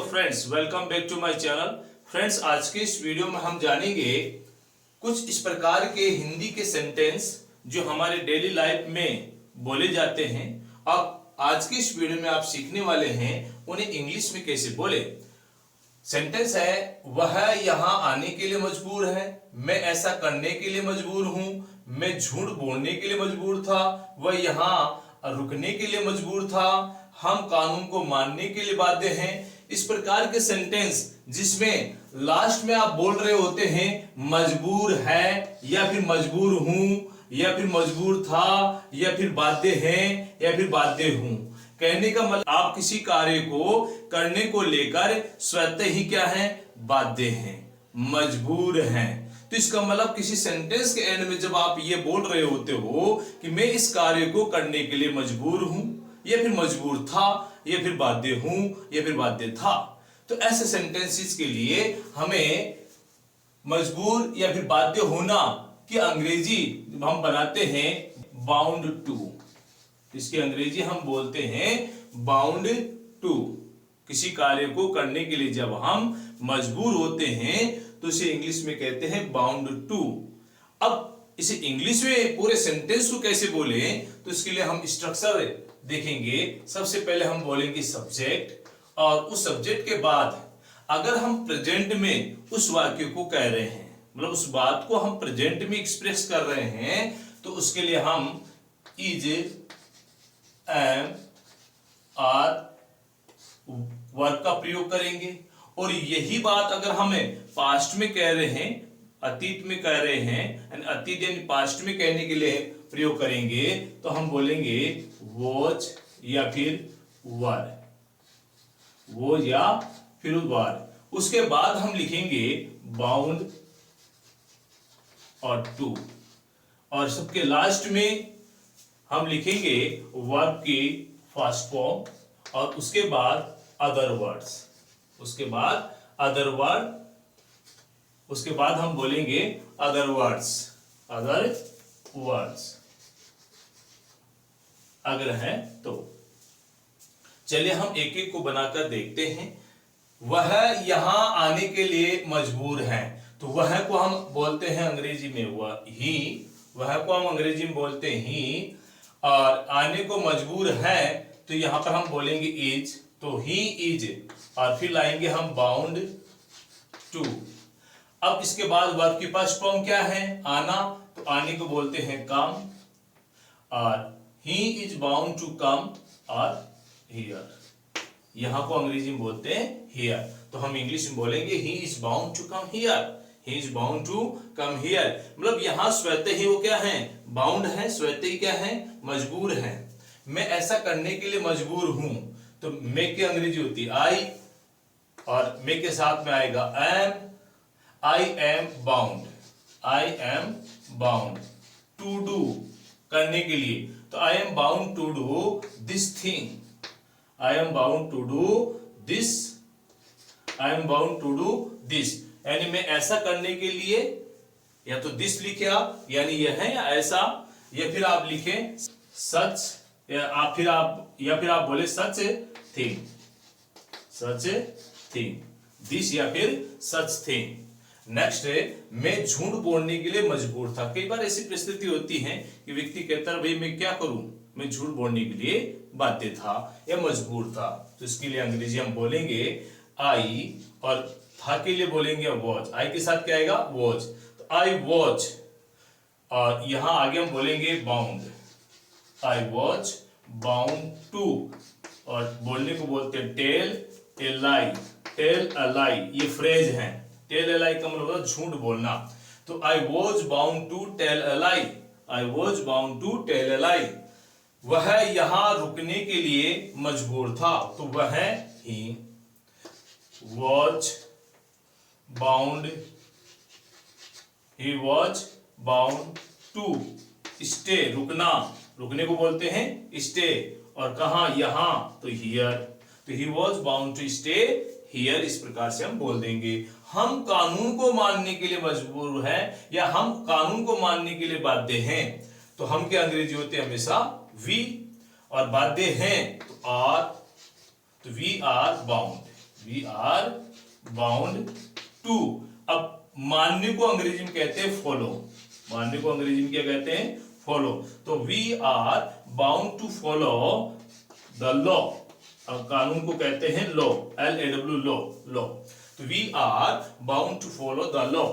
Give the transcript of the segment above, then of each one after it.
Friends, welcome back to my channel. Friends, आज के इस वीडियो में हम जानेंगे कुछ इस प्रकार के हिंदी के सेंटेंस जो हमारे डेली लाइफ में बोले जाते हैं। अब आज के इस वीडियो में आप सीखने वाले हैं उन्हें इंग्लिश में कैसे बोले। सेंटेंस है, वह यहाँ आने के लिए मजबूर है, मैं ऐसा करने के लिए मजबूर हूं, मैं झूठ बोलने के लिए मजबूर था, वह यहाँ रुकने के लिए मजबूर था, हम कानून को मानने के लिए बाध्य हैं। इस प्रकार के सेंटेंस जिसमें लास्ट में आप बोल रहे होते हैं मजबूर है या फिर मजबूर हूं या फिर मजबूर था या फिर बाध्य हैं या फिर बाध्य हूं। कहने का मतलब आप किसी कार्य को करने को लेकर स्वतः ही क्या है, बाध्य हैं, मजबूर हैं। तो इसका मतलब किसी सेंटेंस के एंड में जब आप ये बोल रहे होते हो कि मैं इस कार्य को करने के लिए मजबूर हूं या फिर मजबूर था या फिर बाध्य हूं या फिर बाध्य था, तो ऐसे सेंटेंसेस के लिए हमें मजबूर या फिर बाध्य होना की अंग्रेजी हम बनाते हैं बाउंड टू। इसकी अंग्रेजी हम बोलते हैं बाउंड टू। किसी कार्य को करने के लिए जब हम मजबूर होते हैं तो इसे इंग्लिश में कहते हैं बाउंड टू। अब इसे इंग्लिश में पूरे सेंटेंस को कैसे बोले, तो इसके लिए हम स्ट्रक्चर देखेंगे। सबसे पहले हम बोलेंगे सब्जेक्ट, और उस सब्जेक्ट के बाद अगर हम प्रेजेंट में उस वाक्य को कह रहे हैं, मतलब उस बात को हम प्रेजेंट में एक्सप्रेस कर रहे हैं, तो उसके लिए हम इज, एम, आर वर्ब का प्रयोग करेंगे। और यही बात अगर हमें पास्ट में कह रहे हैं, अतीत में कह रहे हैं, अतीत यानी पास्ट में कहने के लिए प्रयोग करेंगे, तो हम बोलेंगे वॉज या फिर वर, वो या फिर वर। उसके बाद हम लिखेंगे बाउंड और टू, और सबके लास्ट में हम लिखेंगे वर्ब की फर्स्ट फॉर्म, और उसके बाद अदर वर्ड्स, उसके बाद अदर वर्ड, उसके बाद हम बोलेंगे अदर वर्ड्स, अदर वर्ड्स अगर है तो। चलिए हम एक एक को बनाकर देखते हैं। वह यहां आने के लिए मजबूर है, तो वह को हम बोलते हैं अंग्रेजी में वह ही, वह को हम अंग्रेजी में बोलते हैं ही। और आने को मजबूर है तो यहां पर हम बोलेंगे इज, तो ही इज, और फिर लाएंगे हम बाउंड टू। अब इसके बाद वर्ब की फर्स्ट फॉर्म क्या है, आना, तो आने को बोलते हैं कम, और he is bound to come और हियर, यहां को अंग्रेजी में बोलते हैं हियर। तो हम इंग्लिश में बोलेंगे he is bound to come here, he is bound to come here. मतलब यहां स्वतः ही वो क्या है, बाउंड है, स्वतः ही क्या है, मजबूर है। मैं ऐसा करने के लिए मजबूर हूं, तो मैं की अंग्रेजी होती है आई, और मैं के साथ में आएगा am, I am bound, I am bound to do, करने के लिए, तो I am bound to do this thing, I am bound to do this, I am bound to do this, यानी मैं ऐसा करने के लिए, या तो दिस लिखे आप, यानी यह है या ऐसा, या फिर आप लिखें सच, या फिर आप बोले such thing, such thing, this या फिर सच थिंग। नेक्स्ट है, मैं झूठ बोलने के लिए मजबूर था। कई बार ऐसी परिस्थिति होती है कि व्यक्ति कहता है भाई मैं क्या करूं, मैं झूठ बोलने के लिए बाध्य था या मजबूर था, तो इसके लिए अंग्रेजी हम बोलेंगे आई, और था के लिए बोलेंगे वॉच, आई के साथ क्या आएगा, वॉच, तो आई वॉच, और यहां आगे हम बोलेंगे bound, I watch bound to, और बोलने को बोलते हैं tell a lie, tell a लाई, ये फ्रेज है। टेल अ लाई का मतलब होता है झूठ बोलना, तो I was bound to tell a lie, I was bound to tell a lie. वह यहां रुकने के लिए मजबूर था, तो वह he was bound, he was bound to stay, रुकना, रुकने को बोलते हैं स्टे, और कहा, यहां, तो हियर, तो he was bound to stay here. इस प्रकार से हम बोल देंगे। हम कानून को मानने के लिए मजबूर हैं या हम कानून को मानने के लिए बाध्य हैं, तो हम क्या अंग्रेजी होते हैं हमेशा वी, और बाध्य हैं तो आर, तो we are bound, we are bound to. अब मानने को अंग्रेजी में कहते हैं फॉलो, मानने को अंग्रेजी में क्या कहते हैं, फॉलो। तो we are bound to follow the law, अब कानून को कहते हैं लॉ, LAW लॉ, लॉ। तो we are bound to follow the law.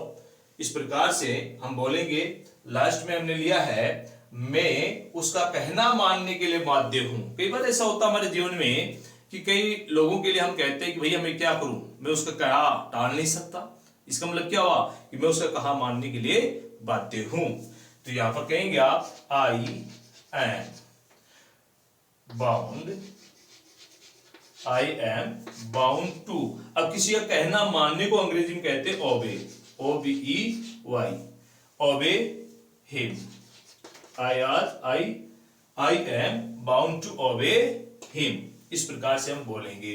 इस प्रकार से हम बोलेंगे, लास्ट में हमने लिया है मैं उसका कहना मानने के लिए बाध्य हूं। कई बार ऐसा होता हमारे जीवन में कि कई लोगों के लिए हम कहते हैं कि भैया मैं क्या करूं, मैं उसका कहा टाल नहीं सकता। इसका मतलब क्या हुआ कि मैं उसका कहा मानने के लिए बाध्य हूं। तो यहां पर कहेंगे आप आई एम बाउंड टू। अब किसी का कहना मानने को अंग्रेजी में कहते हैं obey, OBEY, obey him. I am bound to obey him. इस प्रकार से हम बोलेंगे।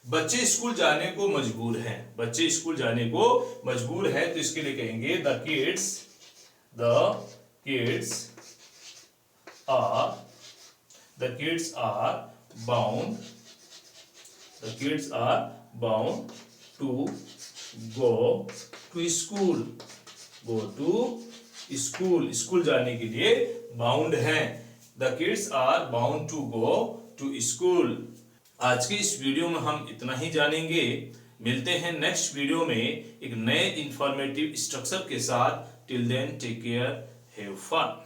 बच्चे स्कूल जाने को मजबूर हैं, बच्चे स्कूल जाने को मजबूर है, तो इसके लिए कहेंगे the kids are bound to go to school, school जाने के लिए बाउंड हैं। The kids are bound to go to school. आज के इस वीडियो में हम इतना ही जानेंगे। मिलते हैं नेक्स्ट वीडियो में एक नए इंफॉर्मेटिव स्ट्रक्चर के साथ। Till then take care, have fun.